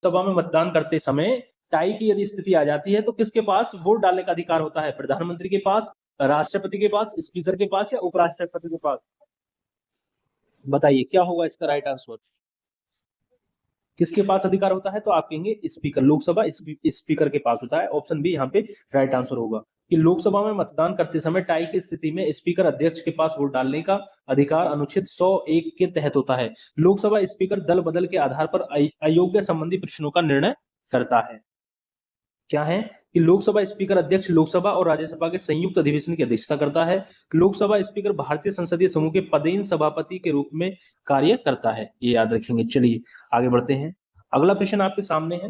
सभा में मतदान करते समय टाई की यदि स्थिति आ जाती है तो किसके पास वोट डालने का अधिकार होता है? प्रधानमंत्री के पास, राष्ट्रपति के पास, स्पीकर के पास या उपराष्ट्रपति के पास? बताइए क्या होगा इसका राइट आंसर? किसके पास अधिकार होता है? तो आप कहेंगे स्पीकर, लोकसभा स्पीकर के पास होता है। ऑप्शन बी यहाँ पे राइट आंसर होगा कि लोकसभा में मतदान करते समय टाई की स्थिति में स्पीकर अध्यक्ष के पास वोट डालने का अधिकार अनुच्छेद 101 के तहत होता है। लोकसभा स्पीकर दल बदल के आधार पर अयोग्य संबंधी प्रश्नों का निर्णय करता है। क्या है कि लोकसभा स्पीकर अध्यक्ष लोकसभा और राज्यसभा के संयुक्त अधिवेशन की अध्यक्षता करता है। लोकसभा स्पीकर भारतीय संसदीय समूह के पदेन सभापति के रूप में कार्य करता है, ये याद रखेंगे। चलिए आगे बढ़ते हैं। अगला प्रश्न आपके सामने है,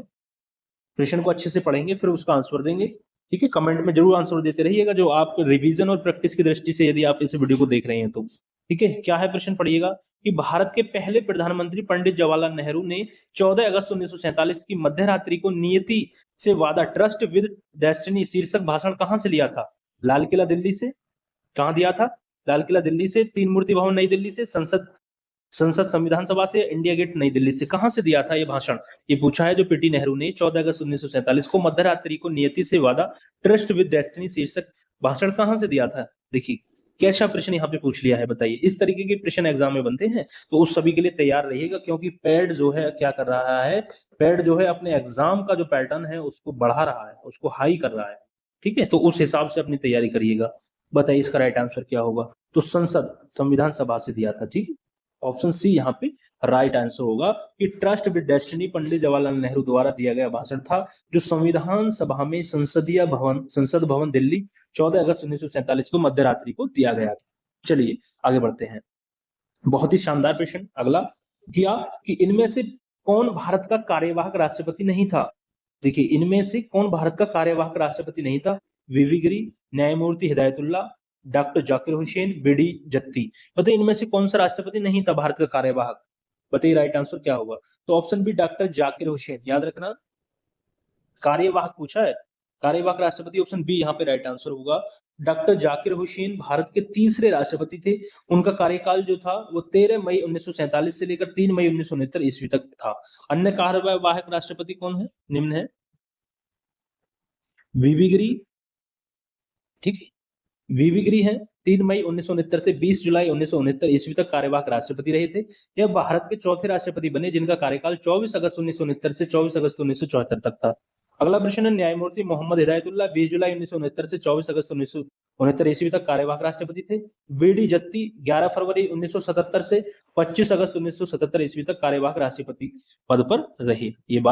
प्रश्न को अच्छे से पढ़ेंगे फिर उसका आंसर देंगे, ठीक है। कमेंट में जरूर आंसर देते रहिएगा जो आप रिवीजन और प्रैक्टिस की दृष्टि से यदि आप इस वीडियो को देख रहे हैं तो, ठीक है। क्या है प्रश्न, पढ़िएगा कि भारत के पहले प्रधानमंत्री पंडित जवाहरलाल नेहरू ने 14 अगस्त 1947 की मध्य रात्रि को नियति से वादा ट्रस्ट विद डेस्टिनी शीर्षक भाषण कहां से लिया था? लाल किला दिल्ली से। कहां दिया था? लाल किला दिल्ली से, तीन मूर्ति भवन नई दिल्ली से, संसद संविधान सभा से, इंडिया गेट नई दिल्ली से। कहां से दिया था ये भाषण? ये पूछा है जो पीटी नेहरू ने 14 अगस्त 1947 को मध्य रात्रि को नियति से वादा ट्रस्ट विद डेस्टिनी शीर्षक भाषण कहां से दिया था? देखिए कैसा प्रश्न यहाँ पे पूछ लिया है, बताइए। इस तरीके के प्रश्न एग्जाम में बनते हैं तो उस सभी के लिए तैयार रहिएगा, क्योंकि पेड जो है क्या कर रहा है, पेड जो है अपने एग्जाम का जो पैटर्न है उसको बढ़ा रहा है, उसको हाई कर रहा है, ठीक है। तो उस हिसाब से अपनी तैयारी करिएगा। बताइए इसका राइट आंसर क्या होगा? तो संसद संविधान सभा से दिया था, ठीक है। ऑप्शन सी यहाँ पे राइट आंसर होगा कि trust with destiny Pandit Jawaharlal Nehru द्वारा दिया गया भाषण था, जो संविधान सभा में संसद भवन दिल्ली 14 अगस्त 1947 को मध्य रात्रि को दिया गया था। चलिए आगे बढ़ते हैं। बहुत ही शानदार प्रश्न अगला, किया कि इनमें से कौन भारत का कार्यवाहक राष्ट्रपति नहीं था? देखिए इनमें से कौन भारत का कार्यवाहक राष्ट्रपति नहीं था? वीवी गिरी, न्यायमूर्ति हिदायतुल्लाह, डॉक्टर जाकिर हुसैन, बीडी जत्ती। बताइए इनमें से कौन सा राष्ट्रपति नहीं था भारत का कार्यवाहक? बताइए राइट आंसर क्या होगा? तो option B doctor Zakir Hussain, याद रखना कार्यवाहक पूछा है, कार्यवाहक राष्ट्रपति ऑप्शन बी यहाँ पे राइट आंसर होगा। डॉक्टर जाकिर हुसैन भारत के तीसरे राष्ट्रपति थे। उनका कार्यकाल जो था वो 13 मई 1947 से लेकर 3 मई 1969 ईस्वी तक था। अन्य कार्यवाहक राष्ट्रपति कौन है? निम्न है वीवी गिरी, ठीक है, वीवी गिरी है 3 मई 1969 से 20 जुलाई 1969 ईस्वी तक कार्यवाहक राष्ट्रपति रहे थे। यह भारत के चौथे राष्ट्रपति बने जिनका कार्यकाल 24 अगस्त 1969 से 24 अगस्त 1974 तक था। अगला प्रश्न है, न्यायमूर्ति मोहम्मद हिदायतुल्लाह 20 जुलाई 1969 से 24 अगस्त 1969 ईस्वी तक कार्यवाहक राष्ट्रपति थे। बीडी जत्ती 11 फरवरी 1977 से 25 अगस्त 1977 ईस्वी तक कार्यवाहक राष्ट्रपति पद पर रहे। ये बात